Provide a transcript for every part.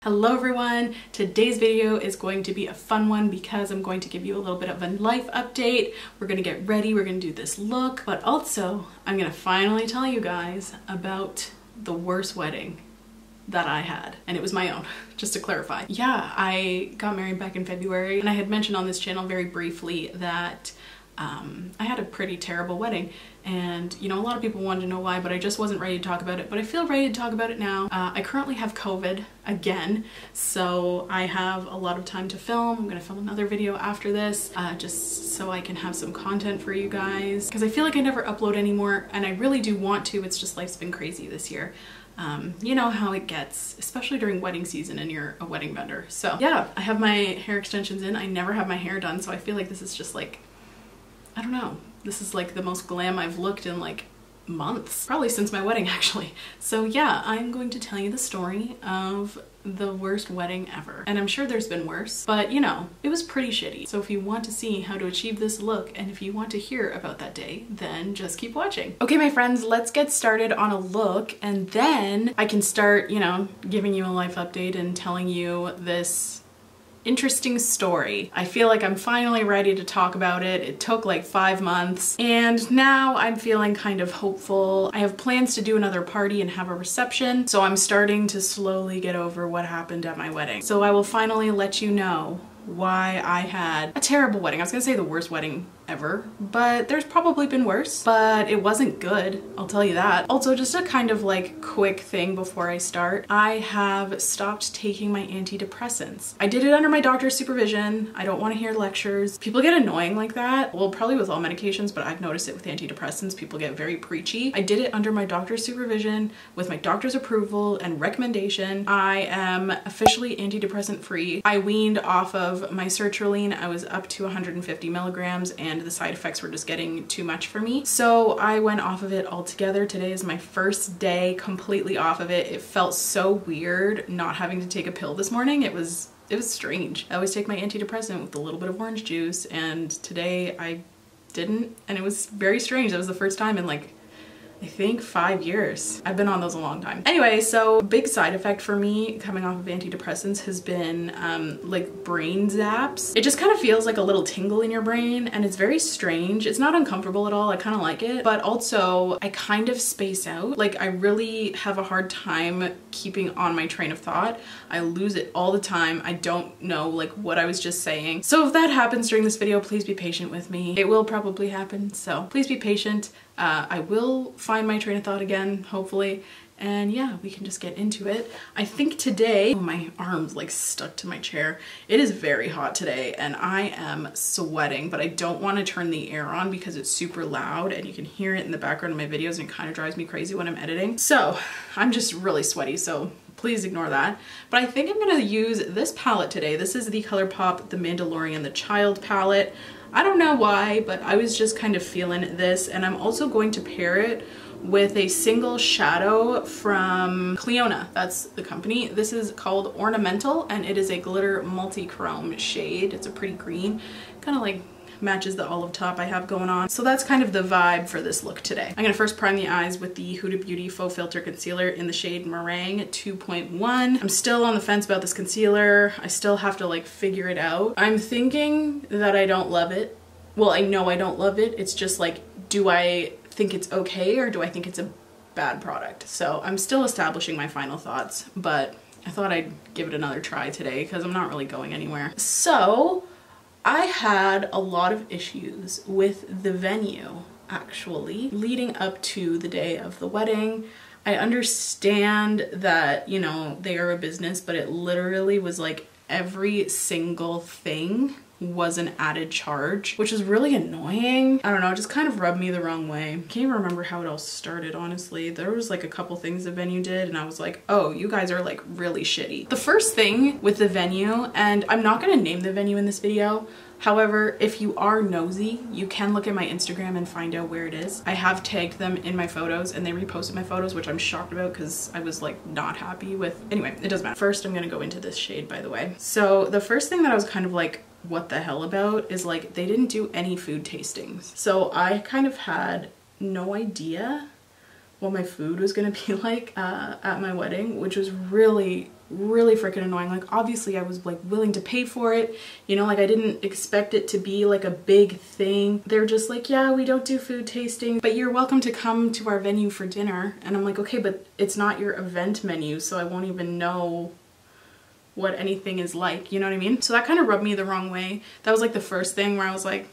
Hello everyone! Today's video is going to be a fun one because I'm going to give you a little bit of a life update. We're going to get ready, we're going to do this look, but also I'm going to finally tell you guys about the worst wedding that I had. And it was my own, just to clarify. Yeah, I got married back in February and I had mentioned on this channel very briefly that I had a pretty terrible wedding, and you know, a lot of people wanted to know why, but I just wasn't ready to talk about it, but I feel ready to talk about it now. I currently have COVID again, so I have a lot of time to film. I'm gonna film another video after this, just so I can have some content for you guys, because I feel like I never upload anymore, and I really do want to. It's just life's been crazy this year. You know how it gets, especially during wedding season and you're a wedding vendor. So yeah, I have my hair extensions in. I never have my hair done, so I feel like this is just like, I don't know, this is like the most glam I've looked in like months, probably since my wedding actually. So yeah, I'm going to tell you the story of the worst wedding ever. And I'm sure there's been worse, but you know, it was pretty shitty. So if you want to see how to achieve this look, and if you want to hear about that day, then just keep watching. Okay, my friends, let's get started on a look, and then I can start, you know, giving you a life update and telling you this interesting story. I feel like I'm finally ready to talk about it. It took like 5 months and now I'm feeling kind of hopeful. I have plans to do another party and have a reception, so I'm starting to slowly get over what happened at my wedding. So I will finally let you know why I had a terrible wedding. I was gonna say the worst wedding ever, but there's probably been worse, but it wasn't good, I'll tell you that. Also, just a kind of like quick thing before I start, I have stopped taking my antidepressants. I did it under my doctor's supervision. I don't want to hear lectures. People get annoying like that. Well, probably with all medications, but I've noticed it with antidepressants. People get very preachy. I did it under my doctor's supervision with my doctor's approval and recommendation. I am officially antidepressant free. I weaned off of my sertraline. I was up to 150 milligrams and the side effects were just getting too much for me. So I went off of it altogether. Today is my first day completely off of it. It felt so weird not having to take a pill this morning. It was strange. I always take my antidepressant with a little bit of orange juice, and today I didn't, and it was very strange. That was the first time in like, I think 5 years. I've been on those a long time. Anyway, so big side effect for me coming off of antidepressants has been like brain zaps. It just kind of feels like a little tingle in your brain and it's very strange. It's not uncomfortable at all. I kind of like it, but also I kind of space out. Like I really have a hard time keeping on my train of thought. I lose it all the time. I don't know like what I was just saying. So if that happens during this video, please be patient with me. It will probably happen, so please be patient. I will find my train of thought again, hopefully, and yeah, we can just get into it. I think today, oh, my arm's like stuck to my chair. It is very hot today and I am sweating, but I don't want to turn the air on because it's super loud and you can hear it in the background of my videos and it kind of drives me crazy when I'm editing. So I'm just really sweaty, so please ignore that. But I think I'm gonna use this palette today. This is the Colourpop The Mandalorian The Child palette. I don't know why, but I was just kind of feeling this, and I'm also going to pair it with a single shadow from Cliona. That's the company. This is called Ornamental, and it is a glitter multi-chrome shade. It's a pretty green, kind of like matches the olive top I have going on. So that's kind of the vibe for this look today. I'm gonna first prime the eyes with the Huda Beauty Faux Filter Concealer in the shade Meringue 2.1. I'm still on the fence about this concealer. I still have to like figure it out. I'm thinking that I don't love it. Well, I know I don't love it. It's just like, do I think it's okay or do I think it's a bad product? So I'm still establishing my final thoughts, but I thought I'd give it another try today because I'm not really going anywhere. So I had a lot of issues with the venue actually leading up to the day of the wedding. I understand that, you know, they are a business, but it literally was like every single thing was an added charge, which is really annoying. I don't know, it just kind of rubbed me the wrong way. I can't even remember how it all started, honestly. There was like a couple things the venue did and I was like, oh, you guys are like really shitty. The first thing with the venue, and I'm not gonna name the venue in this video, however, if you are nosy, you can look at my Instagram and find out where it is. I have tagged them in my photos and they reposted my photos, which I'm shocked about because I was like not happy with. Anyway, it doesn't matter. First, I'm gonna go into this shade, by the way. So the first thing that I was kind of like, what the hell about is like they didn't do any food tastings. So I kind of had no idea what my food was gonna be like at my wedding, which was really really freaking annoying. Like obviously I was like willing to pay for it, you know, like I didn't expect it to be like a big thing. They're just like, yeah, we don't do food tasting, but you're welcome to come to our venue for dinner. And I'm like, okay, but it's not your event menu, so I won't even know what anything is like, you know what I mean? So that kind of rubbed me the wrong way. That was like the first thing where I was like,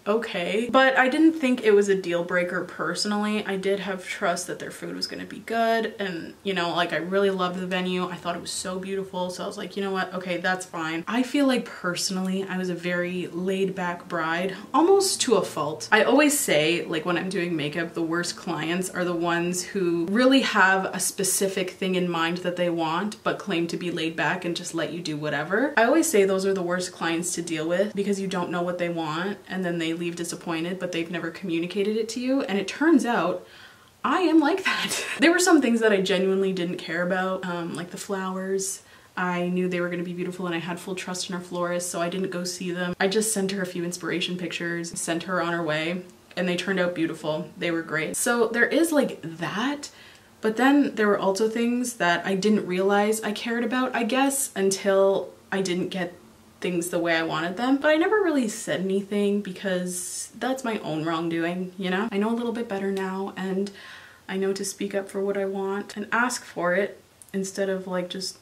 okay. But I didn't think it was a deal breaker personally. I did have trust that their food was going to be good, and you know, like I really loved the venue. I thought it was so beautiful, so I was like, you know what, okay, that's fine. I feel like personally I was a very laid back bride, almost to a fault. I always say, like when I'm doing makeup, the worst clients are the ones who really have a specific thing in mind that they want but claim to be laid back and just let you do whatever. I always say those are the worst clients to deal with, because you don't know what they want and then they leave disappointed, but they've never communicated it to you. And it turns out I am like that. There were some things that I genuinely didn't care about, like the flowers. I knew they were going to be beautiful and I had full trust in our florist, so I didn't go see them. I just sent her a few inspiration pictures, sent her on her way, and they turned out beautiful. They were great. So there is like that, but then there were also things that I didn't realize I cared about, I guess, until I didn't get things the way I wanted them. But I never really said anything because that's my own wrongdoing, you know? I know a little bit better now, and I know to speak up for what I want and ask for it instead of like just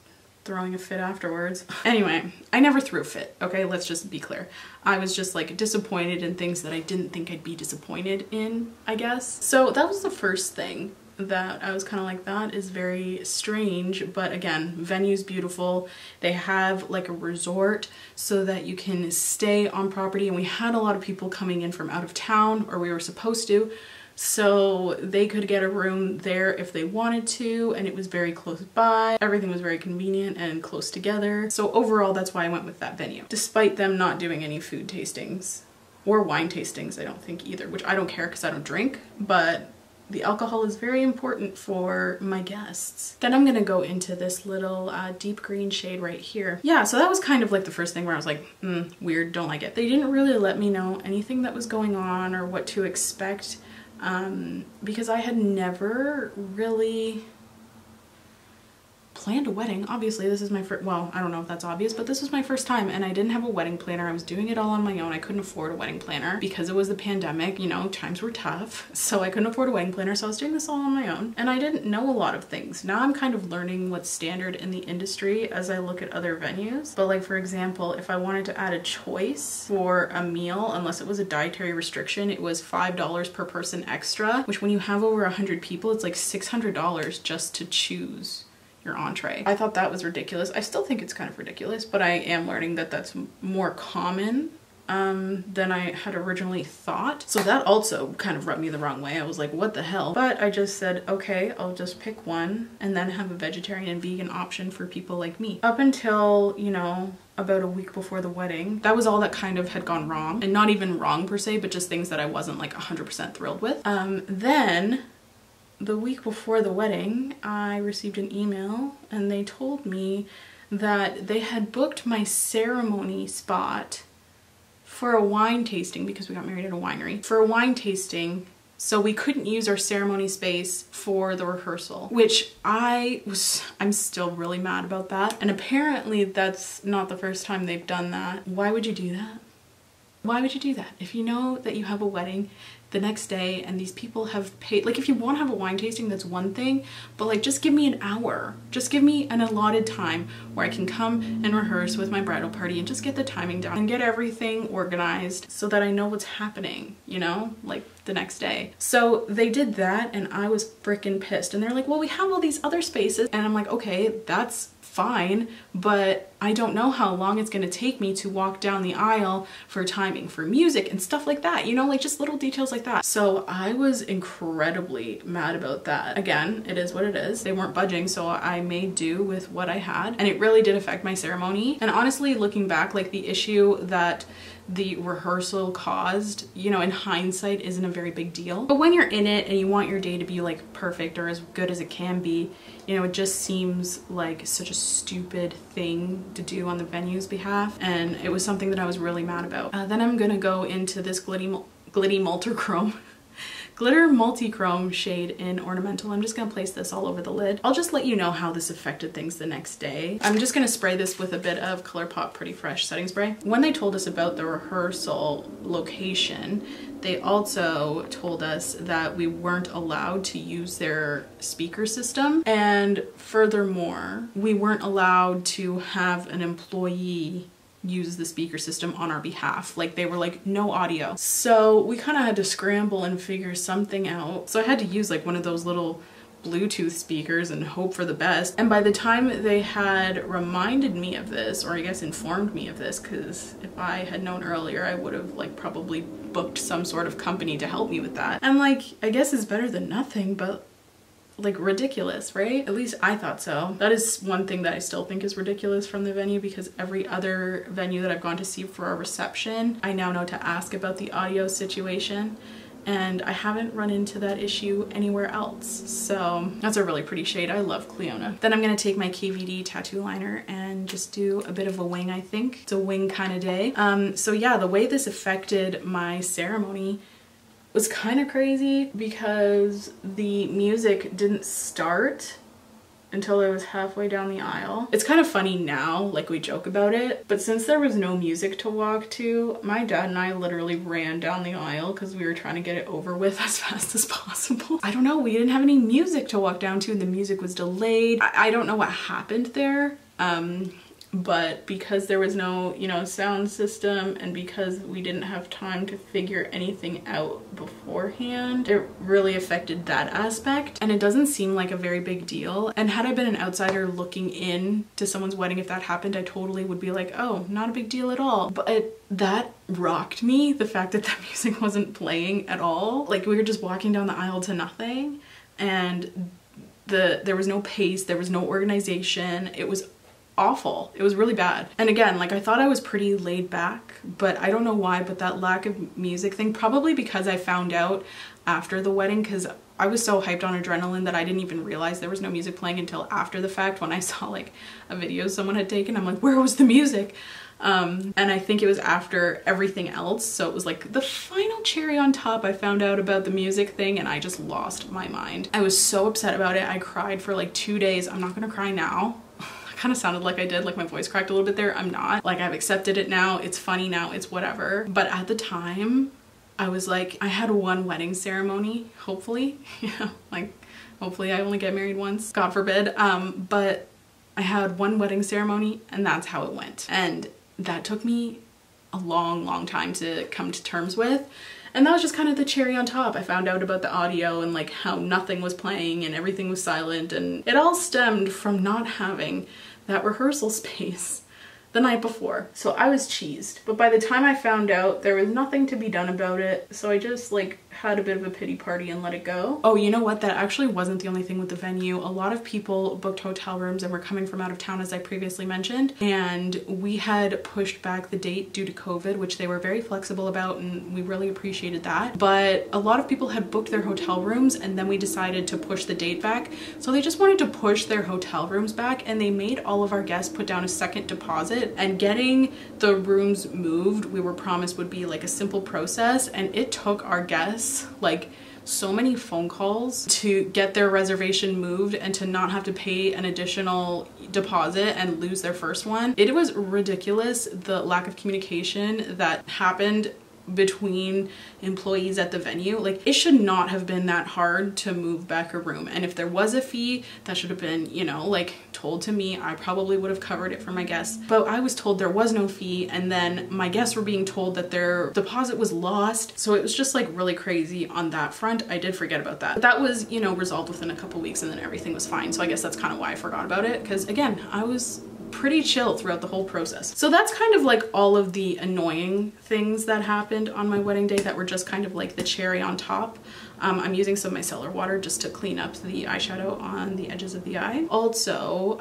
throwing a fit afterwards. Anyway, I never threw a fit, okay? Let's just be clear. I was just like disappointed in things that I didn't think I'd be disappointed in, I guess. So that was the first thing that I was kind of like, that is very strange. But again, venue's beautiful. They have like a resort so that you can stay on property, and we had a lot of people coming in from out of town, or we were supposed to, so they could get a room there if they wanted to, and it was very close by. Everything was very convenient and close together. So overall, that's why I went with that venue, despite them not doing any food tastings or wine tastings, I don't think either, which I don't care because I don't drink, but the alcohol is very important for my guests. Then I'm gonna go into this little deep green shade right here. Yeah, so that was kind of like the first thing where I was like, weird, don't like it. They didn't really let me know anything that was going on or what to expect, because I had never really planned a wedding. Obviously this is my first, well, I don't know if that's obvious, but this was my first time, and I didn't have a wedding planner. I was doing it all on my own. I couldn't afford a wedding planner because it was the pandemic, you know, times were tough, so I couldn't afford a wedding planner, so I was doing this all on my own, and I didn't know a lot of things. Now I'm kind of learning what's standard in the industry as I look at other venues. But like, for example, if I wanted to add a choice for a meal, unless it was a dietary restriction, it was $5 per person extra, which when you have over 100 people, it's like $600 just to choose your entree. I thought that was ridiculous. I still think it's kind of ridiculous, but I am learning that that's more common than I had originally thought. So that also kind of rubbed me the wrong way. I was like, what the hell? But I just said, okay, I'll just pick one and then have a vegetarian and vegan option for people like me. Up until, you know, about a week before the wedding, that was all that kind of had gone wrong. And not even wrong per se, but just things that I wasn't like 100% thrilled with. Then the week before the wedding, I received an email and they told me that they had booked my ceremony spot for a wine tasting, because we got married at a winery, for a wine tasting, so we couldn't use our ceremony space for the rehearsal, which I'm still really mad about that. And apparently that's not the first time they've done that. Why would you do that? Why would you do that? If you know that you have a wedding the next day and these people have paid, like if you want to have a wine tasting, that's one thing, but like just give me an hour. Just give me an allotted time where I can come and rehearse with my bridal party and just get the timing down and get everything organized so that I know what's happening, you know, like the next day. So they did that and I was freaking pissed. And they're like, well, we have all these other spaces. And I'm like, okay, that's fine, but I don't know how long it's gonna take me to walk down the aisle for timing for music and stuff like that, you know, like just little details like that. So I was incredibly mad about that. Again, it is what it is. They weren't budging, so I made do with what I had, and it really did affect my ceremony. And honestly, looking back, like the issue that the rehearsal caused, you know, in hindsight isn't a very big deal. But when you're in it and you want your day to be like perfect or as good as it can be, you know, it just seems like such a stupid thing to do on the venue's behalf. And it was something that I was really mad about. Then I'm gonna go into this glitty multichrome glitter multi-chrome shade in Ornamental. I'm just gonna place this all over the lid. I'll just let you know how this affected things the next day. I'm just gonna spray this with a bit of Colourpop Pretty Fresh setting spray. When they told us about the rehearsal location, they also told us that we weren't allowed to use their speaker system, and furthermore, we weren't allowed to have an employee use the speaker system on our behalf. Like, they were like, no audio. So we kind of had to scramble and figure something out. So I had to use like one of those little Bluetooth speakers and hope for the best. And by the time they had reminded me of this, or I guess informed me of this, because if I had known earlier, I would have like probably booked some sort of company to help me with that. And like, I guess it's better than nothing, but like ridiculous, right? At least I thought so. That is one thing that I still think is ridiculous from the venue, because every other venue that I've gone to see for a reception, I now know to ask about the audio situation, and I haven't run into that issue anywhere else. So that's a really pretty shade. I love Cleona. Then I'm gonna take my KVD Tattoo Liner and just do a bit of a wing, I think. It's a wing kind of day. So yeah, the way this affected my ceremony was kind of crazy, because the music didn't start until I was halfway down the aisle. It's kind of funny now, like we joke about it, but since there was no music to walk to, my dad and I literally ran down the aisle because we were trying to get it over with as fast as possible. I don't know, we didn't have any music to walk down to and the music was delayed. I don't know what happened there. But because there was no, you know, sound system, and because we didn't have time to figure anything out beforehand, it really affected that aspect. And it doesn't seem like a very big deal. And had I been an outsider looking in to someone's wedding, if that happened, I totally would be like, oh, not a big deal at all. But that rocked me, the fact that the music wasn't playing at all. Like, we were just walking down the aisle to nothing, and there was no pace, there was no organization. It was awful. It was really bad. And again, like, I thought I was pretty laid back, but I don't know why, but that lack of music thing, probably because I found out after the wedding, because I was so hyped on adrenaline that I didn't even realize there was no music playing until after the fact, when I saw like a video someone had taken. I'm like, where was the music? And I think it was after everything else, so it was like the final cherry on top. I found out about the music thing and I just lost my mind. I was so upset about it. I cried for like 2 days. I'm not gonna cry now. Kind of sounded like I did, like my voice cracked a little bit there. I'm not. Like, I've accepted it now. It's funny now. It's whatever. But at the time, I was like, I had one wedding ceremony, hopefully. Yeah, like, hopefully I only get married once, God forbid. But I had one wedding ceremony and that's how it went. And that took me a long, long time to come to terms with. And that was just kind of the cherry on top. I found out about the audio and like how nothing was playing and everything was silent, and it all stemmed from not having that rehearsal space the night before. So I was cheesed. But by the time I found out, there was nothing to be done about it. So I just like had a bit of a pity party and let it go. Oh, you know what? That actually wasn't the only thing with the venue. A lot of people booked hotel rooms and were coming from out of town, as I previously mentioned. And we had pushed back the date due to COVID, which they were very flexible about, and we really appreciated that. But a lot of people had booked their hotel rooms, and then we decided to push the date back. So they just wanted to push their hotel rooms back, and they made all of our guests put down a second deposit. And getting the rooms moved, we were promised, would be like a simple process, and it took our guests like so many phone calls to get their reservation moved and to not have to pay an additional deposit and lose their first one. It was ridiculous, the lack of communication that happened between employees at the venue. Like, it should not have been that hard to move back a room, and if there was a fee, that should have been, you know, like told to me. I probably would have covered it for my guests, but I was told there was no fee, and then my guests were being told that their deposit was lost. So it was just like really crazy on that front. I did forget about that, but that was, you know, resolved within a couple weeks, and then everything was fine. So I guess that's kind of why I forgot about it, because again, I was pretty chill throughout the whole process. So that's kind of like all of the annoying things that happened on my wedding day that were just kind of like the cherry on top. I'm using some of my cellar water just to clean up the eyeshadow on the edges of the eye. Also,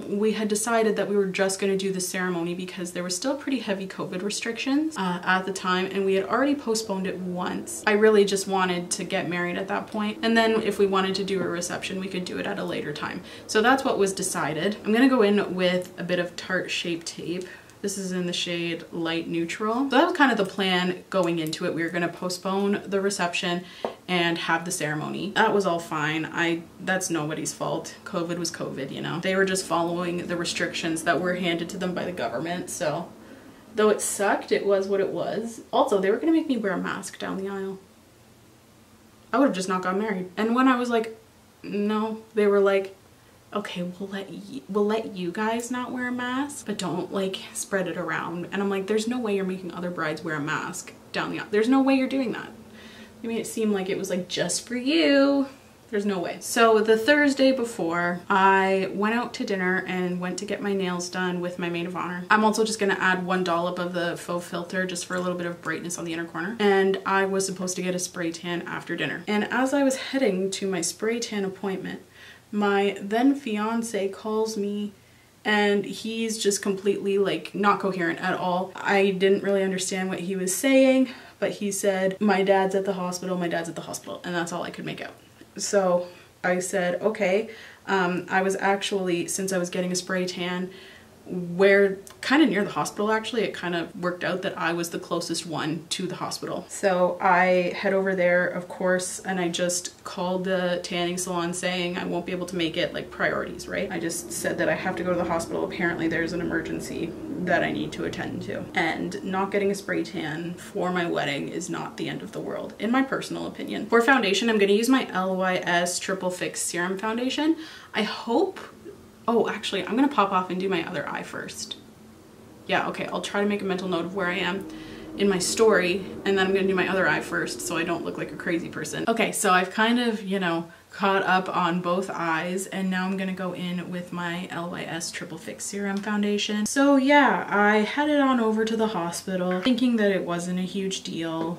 we had decided that we were just going to do the ceremony because there were still pretty heavy COVID restrictions at the time, and we had already postponed it once. I really just wanted to get married at that point, and then if we wanted to do a reception, we could do it at a later time. So that's what was decided. I'm gonna go in with a bit of Tarte Shape Tape. This is in the shade Light Neutral. So that was kind of the plan going into it. We were gonna postpone the reception and have the ceremony. That was all fine. That's nobody's fault. COVID was COVID, you know. They were just following the restrictions that were handed to them by the government, so though it sucked, it was what it was. Also, they were gonna make me wear a mask down the aisle. I would have just not got married. And when I was like, no, they were like, okay, we'll let you guys not wear a mask, but don't like spread it around. And I'm like, there's no way you're making other brides wear a mask down the aisle. There's no way you're doing that. You made it seem like it was like just for you. There's no way. So the Thursday before, I went out to dinner and went to get my nails done with my maid of honor. I'm also just gonna add 1 dollop of the faux filter just for a little bit of brightness on the inner corner. And I was supposed to get a spray tan after dinner. And as I was heading to my spray tan appointment, my then fiance calls me and he's just completely like not coherent at all. I didn't really understand what he was saying, but he said, my dad's at the hospital, my dad's at the hospital, and that's all I could make out. So I said, okay. I was actually, since I was getting a spray tan, where kind of near the hospital actually, it kind of worked out that I was the closest one to the hospital. So I head over there, of course, and I just called the tanning salon saying I won't be able to make it, like priorities, right? I just said that I have to go to the hospital. Apparently there's an emergency that I need to attend to. And not getting a spray tan for my wedding is not the end of the world, in my personal opinion. For foundation, I'm gonna use my LYS Triple Fix Serum Foundation. I hope, oh, actually, I'm gonna pop off and do my other eye first. Yeah, okay, I'll try to make a mental note of where I am in my story, and then I'm gonna do my other eye first so I don't look like a crazy person. Okay, so I've kind of, you know, caught up on both eyes, and now I'm gonna go in with my LYS Triple Fix Serum Foundation. So yeah, I headed on over to the hospital thinking that it wasn't a huge deal.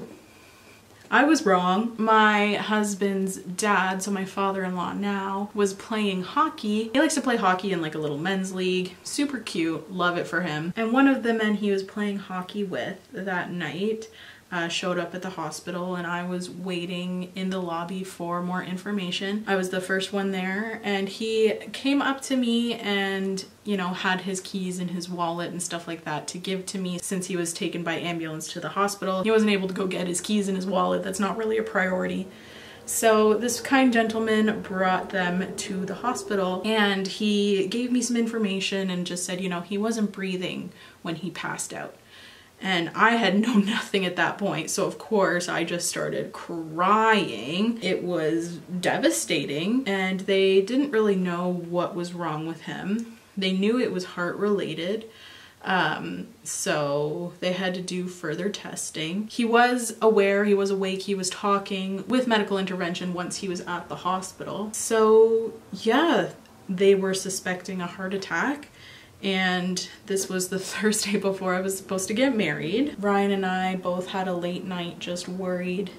I was wrong. My husband's dad, so my father-in-law now, was playing hockey. He likes to play hockey in like a little men's league. Super cute, love it for him. And one of the men he was playing hockey with that night showed up at the hospital, and I was waiting in the lobby for more information. I was the first one there, and he came up to me and, you know, had his keys in his wallet and stuff like that to give to me since he was taken by ambulance to the hospital. He wasn't able to go get his keys in his wallet. That's not really a priority. So this kind gentleman brought them to the hospital, and he gave me some information and just said, you know, he wasn't breathing when he passed out. And I had known nothing at that point, so of course I just started crying. It was devastating, and they didn't really know what was wrong with him. They knew it was heart related, so they had to do further testing. He was aware, he was awake, he was talking with medical intervention once he was at the hospital. So yeah, they were suspecting a heart attack. And this was the Thursday before I was supposed to get married. Ryan and I both had a late night, just worried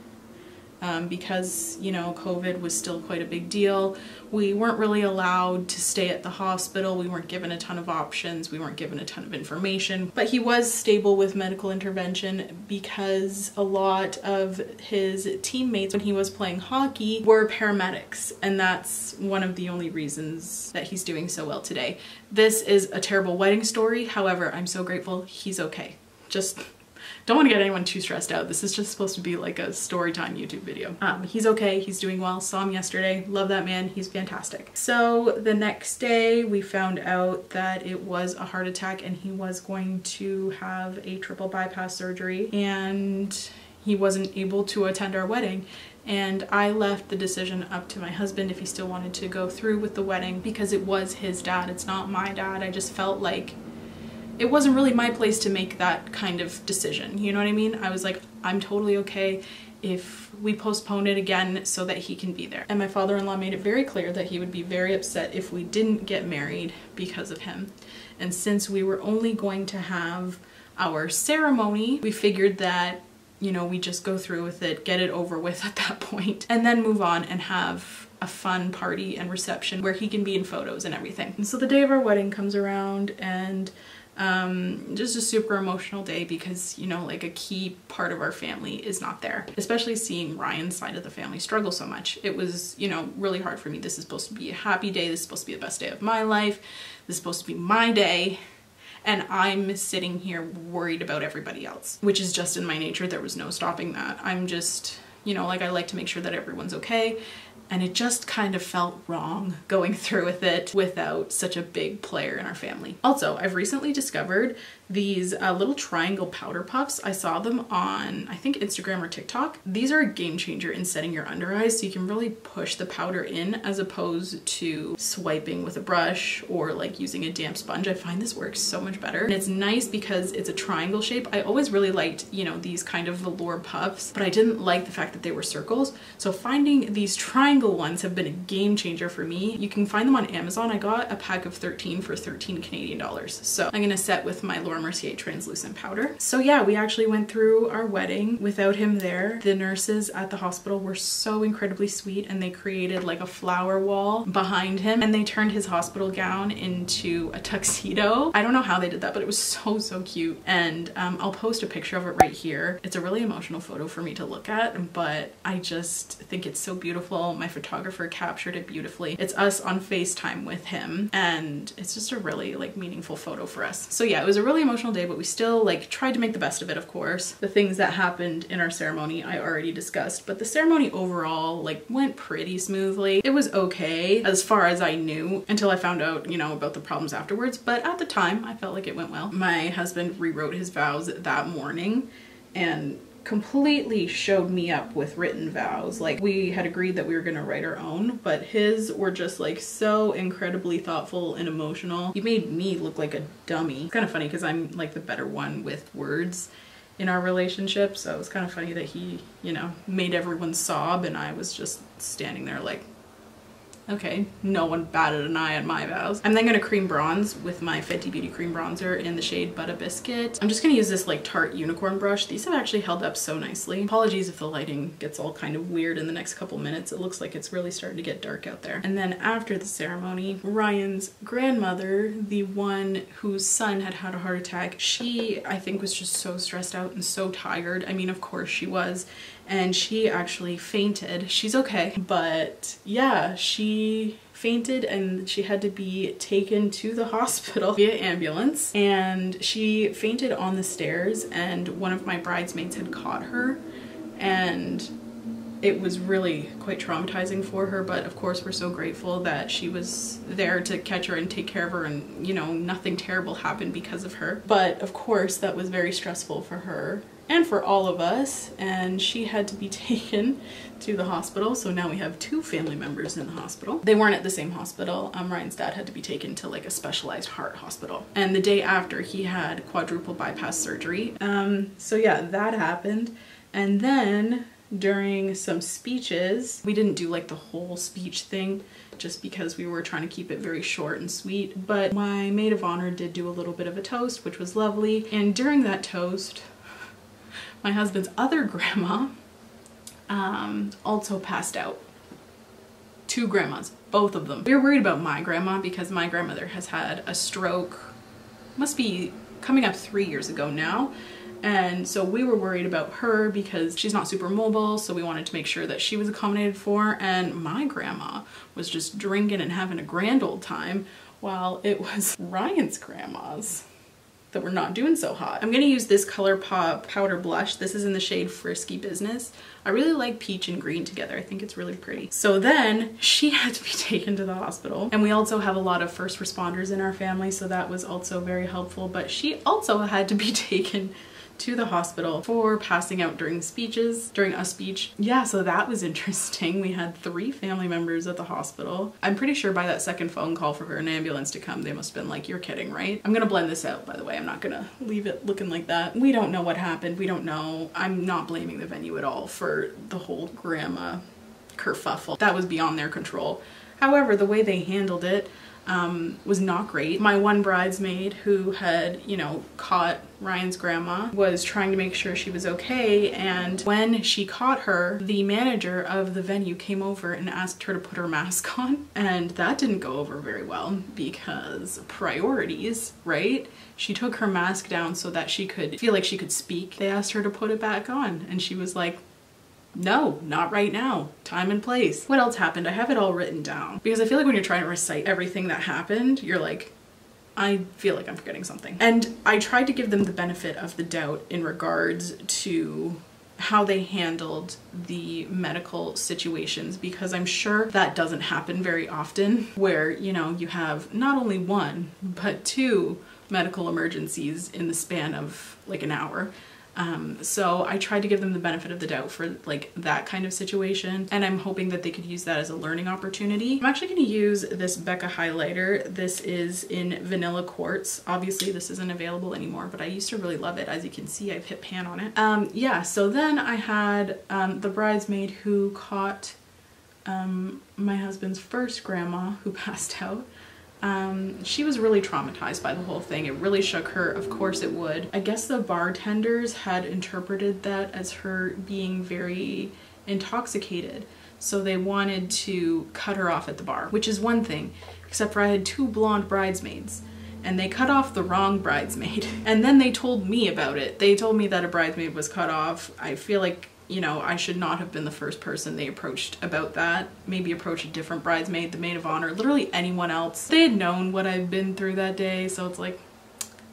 because, you know, COVID was still quite a big deal. We weren't really allowed to stay at the hospital. We weren't given a ton of options. We weren't given a ton of information. But he was stable with medical intervention because a lot of his teammates when he was playing hockey were paramedics. And that's one of the only reasons that he's doing so well today. This is a terrible wedding story. However, I'm so grateful he's okay. Just don't want to get anyone too stressed out. This is just supposed to be like a story time YouTube video. He's okay, he's doing well, saw him yesterday, love that man, he's fantastic. So the next day we found out that it was a heart attack and he was going to have a triple bypass surgery, and he wasn't able to attend our wedding. And I left the decision up to my husband if he still wanted to go through with the wedding, because it was his dad, it's not my dad. I just felt like it wasn't really my place to make that kind of decision, you know what I mean? I was like, I'm totally okay if we postpone it again so that he can be there. And my father-in-law made it very clear that he would be very upset if we didn't get married because of him. And since we were only going to have our ceremony, we figured that, you know, we just go through with it, get it over with at that point, and then move on and have a fun party and reception where he can be in photos and everything. And so the day of our wedding comes around, and just a super emotional day because, you know, like a key part of our family is not there. Especially seeing Ryan's side of the family struggle so much. It was, you know, really hard for me. This is supposed to be a happy day. This is supposed to be the best day of my life. This is supposed to be my day. And I'm sitting here worried about everybody else, which is just in my nature. There was no stopping that. I'm just, you know, like I like to make sure that everyone's okay. And it just kind of felt wrong going through with it without such a big player in our family. Also, I've recently discovered these little triangle powder puffs. I saw them on, I think, Instagram or TikTok. These are a game changer in setting your under eyes, so you can really push the powder in as opposed to swiping with a brush or like using a damp sponge. I find this works so much better. And it's nice because it's a triangle shape. I always really liked, you know, these kind of velour puffs, but I didn't like the fact that they were circles. So finding these triangle ones have been a game changer for me. You can find them on Amazon. I got a pack of 13 for 13 Canadian dollars. So I'm gonna set with my Mercier translucent powder. So yeah, we actually went through our wedding without him there. The nurses at the hospital were so incredibly sweet, and they created like a flower wall behind him, and they turned his hospital gown into a tuxedo. I don't know how they did that, but it was so cute. And I'll post a picture of it right here. It's a really emotional photo for me to look at, but I just think it's so beautiful. My photographer captured it beautifully. It's us on FaceTime with him, and it's just a really like meaningful photo for us. So yeah, it was a really emotional day, but we still like tried to make the best of it, of course. The things that happened in our ceremony I already discussed, but the ceremony overall like went pretty smoothly. It was okay as far as I knew until I found out, you know, about the problems afterwards, but at the time I felt like it went well. My husband rewrote his vows that morning and completely showed me up with written vows. Like, we had agreed that we were gonna write our own, but his were just like so incredibly thoughtful and emotional. He made me look like a dummy. It's kind of funny because I'm like the better one with words in our relationship, so it was kind of funny that he, you know, made everyone sob and I was just standing there like, okay, no one batted an eye at my vows. I'm then gonna cream bronze with my Fenty Beauty Cream Bronzer in the shade Butta Biscuit. I'm just gonna use this like Tarte unicorn brush. These have actually held up so nicely. Apologies if the lighting gets all kind of weird in the next couple minutes. It looks like it's really starting to get dark out there. And then after the ceremony, Ryan's grandmother, the one whose son had had a heart attack, she, I think, was just so stressed out and so tired. I mean, of course she was. And she actually fainted. She's okay, but yeah, she fainted and she had to be taken to the hospital via ambulance, and she fainted on the stairs, and one of my bridesmaids had caught her, and it was really quite traumatizing for her, but of course we're so grateful that she was there to catch her and take care of her, and you know, nothing terrible happened because of her. But of course that was very stressful for her and for all of us, and she had to be taken to the hospital. So now we have two family members in the hospital. They weren't at the same hospital. Ryan's dad had to be taken to like a specialized heart hospital, and the day after he had quadruple bypass surgery. So yeah, that happened. And then during some speeches, we didn't do like the whole speech thing just because we were trying to keep it very short and sweet, but my maid of honor did do a little bit of a toast, which was lovely. And during that toast, my husband's other grandma also passed out. Two grandmas, both of them. We were worried about my grandma because my grandmother has had a stroke, must be coming up 3 years ago now. And so we were worried about her because she's not super mobile, so we wanted to make sure that she was accommodated for. And my grandma was just drinking and having a grand old time while it was Ryan's grandma's that were not doing so hot. I'm gonna use this Colourpop powder blush. This is in the shade Frisky Business. I really like peach and green together. I think it's really pretty. So then she had to be taken to the hospital, and we also have a lot of first responders in our family, so that was also very helpful. But she also had to be taken to the hospital for passing out during speeches, during a speech. Yeah, so that was interesting. We had 3 family members at the hospital. I'm pretty sure by that second phone call for an ambulance to come, they must have been like, you're kidding, right? I'm gonna blend this out, by the way. I'm not gonna leave it looking like that. We don't know what happened. We don't know. I'm not blaming the venue at all for the whole grandma kerfuffle. That was beyond their control. However, the way they handled it was not great. My one bridesmaid who had, you know, caught Ryan's grandma was trying to make sure she was okay, and when she caught her, the manager of the venue came over and asked her to put her mask on, and that didn't go over very well because priorities, right? She took her mask down so that she could feel like she could speak. They asked her to put it back on, and she was like, no, not right now. Time and place. What else happened? I have it all written down because I feel like when you're trying to recite everything that happened, you're like, I feel like I'm forgetting something. And I tried to give them the benefit of the doubt in regards to how they handled the medical situations, because I'm sure that doesn't happen very often, where, you know, you have not only one, but two medical emergencies in the span of like an hour. So I tried to give them the benefit of the doubt for like that kind of situation, and I'm hoping that they could use that as a learning opportunity. I'm actually going to use this Becca highlighter. This is in Vanilla Quartz. Obviously this isn't available anymore, but I used to really love it. As you can see, I've hit pan on it. Yeah, so then I had the bridesmaid who caught my husband's first grandma, who passed out. She was really traumatized by the whole thing. It really shook her. Of course it would. I guess the bartenders had interpreted that as her being very intoxicated, so they wanted to cut her off at the bar, which is one thing, except for I had two blonde bridesmaids and they cut off the wrong bridesmaid. And then they told me about it. They told me that a bridesmaid was cut off. I feel like, you know, I should not have been the first person they approached about that. Maybe approach a different bridesmaid, the maid of honor, literally anyone else. They had known what I've been through that day, so it's like,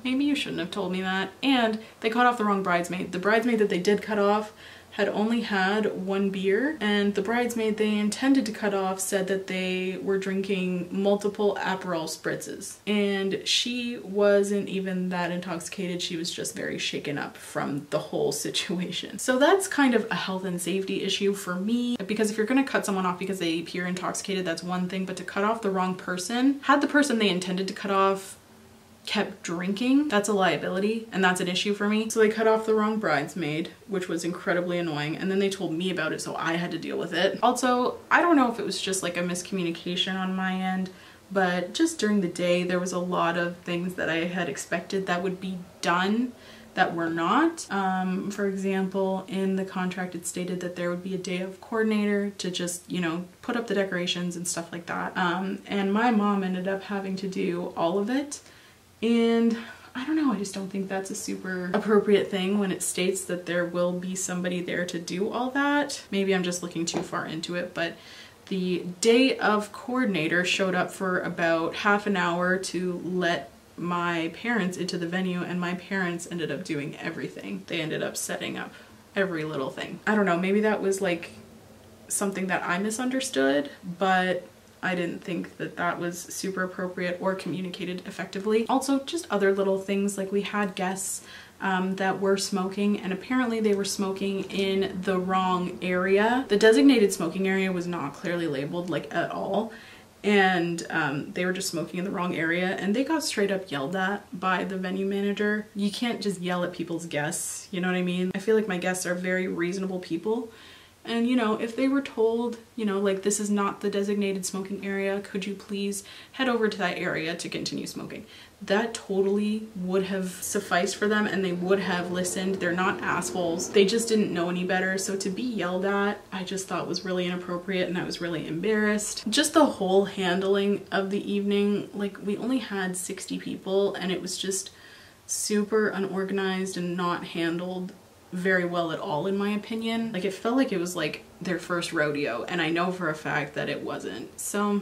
maybe you shouldn't have told me that. And they cut off the wrong bridesmaid. The bridesmaid that they did cut off had only had one beer, and the bridesmaid they intended to cut off said that they were drinking multiple Aperol spritzes, and she wasn't even that intoxicated. She was just very shaken up from the whole situation. So that's kind of a health and safety issue for me, because if you're gonna cut someone off because they appear intoxicated, that's one thing, but to cut off the wrong person, had the person they intended to cut off kept drinking, that's a liability, and that's an issue for me. So they cut off the wrong bridesmaid, which was incredibly annoying, and then they told me about it, so I had to deal with it. Also, I don't know if it was just like a miscommunication on my end, but just during the day there was a lot of things that I had expected that would be done that were not. For example, in the contract it stated that there would be a day of coordinator to just, you know, put up the decorations and stuff like that. And my mom ended up having to do all of it. And I don't know, I just don't think that's a super appropriate thing when it states that there will be somebody there to do all that. Maybe I'm just looking too far into it, but the day of coordinator showed up for about half an hour to let my parents into the venue, and my parents ended up doing everything. They ended up setting up every little thing. I don't know, maybe that was like something that I misunderstood, but I didn't think that that was super appropriate or communicated effectively. Also, just other little things, like we had guests that were smoking, and apparently they were smoking in the wrong area. The designated smoking area was not clearly labeled, like, at all, and they were just smoking in the wrong area, and they got straight up yelled at by the venue manager. You can't just yell at people's guests, you know what I mean? I feel like my guests are very reasonable people. And, you know, if they were told, you know, like, this is not the designated smoking area, could you please head over to that area to continue smoking? That totally would have sufficed for them, and they would have listened. They're not assholes. They just didn't know any better. So to be yelled at, I just thought was really inappropriate, and I was really embarrassed. Just the whole handling of the evening, like, we only had 60 people, and it was just super unorganized and not handled very well at all, in my opinion. Like, it felt like it was like their first rodeo, and I know for a fact that it wasn't. So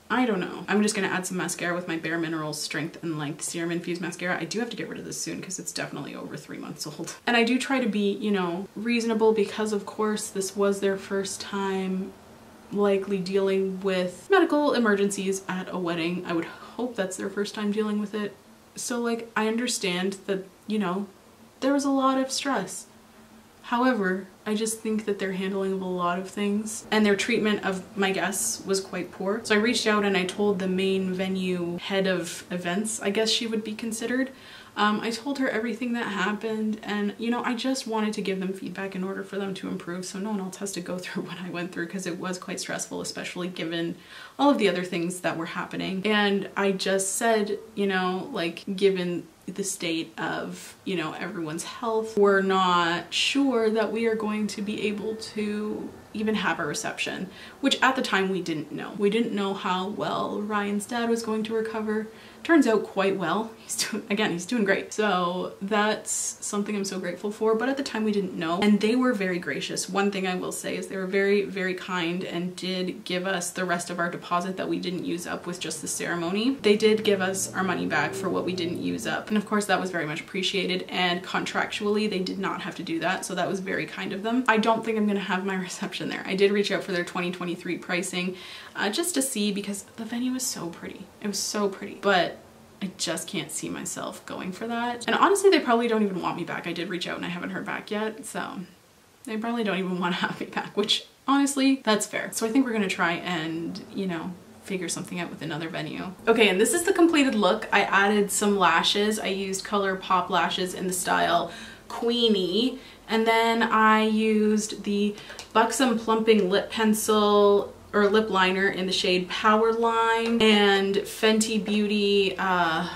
I don't know. I'm just gonna add some mascara with my Bare Minerals Strength and Length Serum Infused Mascara. I do have to get rid of this soon because it's definitely over 3 months old. And I do try to be, you know, reasonable, because of course this was their first time likely dealing with medical emergencies at a wedding. I would hope that's their first time dealing with it. So, like, I understand that, you know, there was a lot of stress. However, I just think that their handling of a lot of things and their treatment of my guests was quite poor. So I reached out and I told the main venue head of events, I guess she would be considered. I told her everything that happened, and, you know, I just wanted to give them feedback in order for them to improve, so no one else has to go through what I went through, because it was quite stressful, especially given all of the other things that were happening. And I just said, you know, like, given the state of, you know, everyone's health, we're not sure that we are going to be able to even have a reception, which at the time we didn't know. We didn't know how well Ryan's dad was going to recover. turns out quite well. He's doing great. So that's something I'm so grateful for, but at the time we didn't know, and they were very gracious. One thing I will say is they were very, very kind and did give us the rest of our deposit that we didn't use up with just the ceremony. They did give us our money back for what we didn't use up, and of course that was very much appreciated, and contractually they did not have to do that, so that was very kind of them. I don't think I'm gonna have my reception there. I did reach out for their 2023 pricing just to see, because the venue was so pretty. It was so pretty, but I just can't see myself going for that. And honestly, they probably don't even want me back. I did reach out and I haven't heard back yet, so they probably don't even want to have me back, which honestly, that's fair. So I think we're gonna try and, you know, figure something out with another venue. Okay, and this is the completed look. I added some lashes. I used Colourpop lashes in the style Queenie, and then I used the Buxom Plumping lip pencil or lip liner in the shade Powerline, and Fenty Beauty, I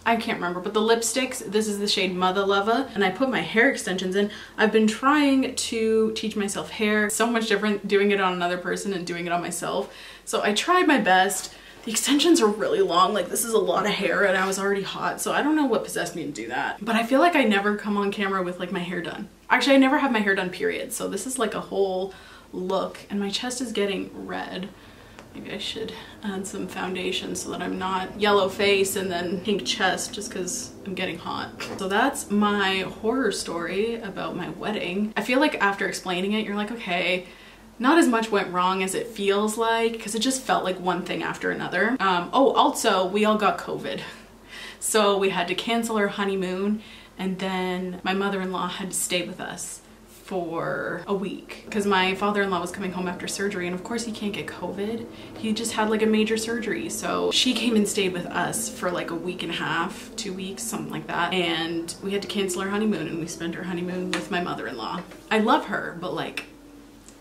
can't remember, but the lipsticks, this is the shade Mutha Luva, and I put my hair extensions in. I've been trying to teach myself hair. It's so much different doing it on another person and doing it on myself. So I tried my best. The extensions are really long, like this is a lot of hair, and I was already hot, so I don't know what possessed me to do that. But I feel like I never come on camera with like my hair done. Actually, I never have my hair done, period. So this is like a whole look, and my chest is getting red. Maybe I should add some foundation so that I'm not yellow face and then pink chest just because I'm getting hot. So that's my horror story about my wedding. I feel like after explaining it, you're like, okay, not as much went wrong as it feels like, because it just felt like one thing after another. Oh, also, we all got COVID. So we had to cancel our honeymoon, and then my mother-in-law had to stay with us for a week because my father-in-law was coming home after surgery, and of course he can't get COVID. He just had like a major surgery, so she came and stayed with us for like a week and a half, 2 weeks, something like that, and we had to cancel our honeymoon, and we spent our honeymoon with my mother-in-law. I love her, but like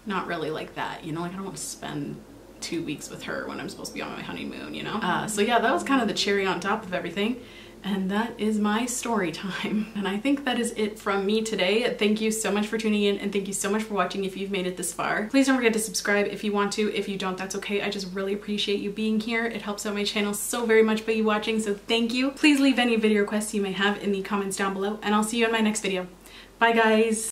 not really like that, you know, like I don't want to spend 2 weeks with her when I'm supposed to be on my honeymoon, you know? So yeah, that was kind of the cherry on top of everything. And that is my story time. And I think that is it from me today. Thank you so much for tuning in, and thank you so much for watching if you've made it this far. Please don't forget to subscribe if you want to. If you don't, that's okay. I just really appreciate you being here. It helps out my channel so very much by you watching, so thank you. Please leave any video requests you may have in the comments down below, and I'll see you in my next video. Bye guys!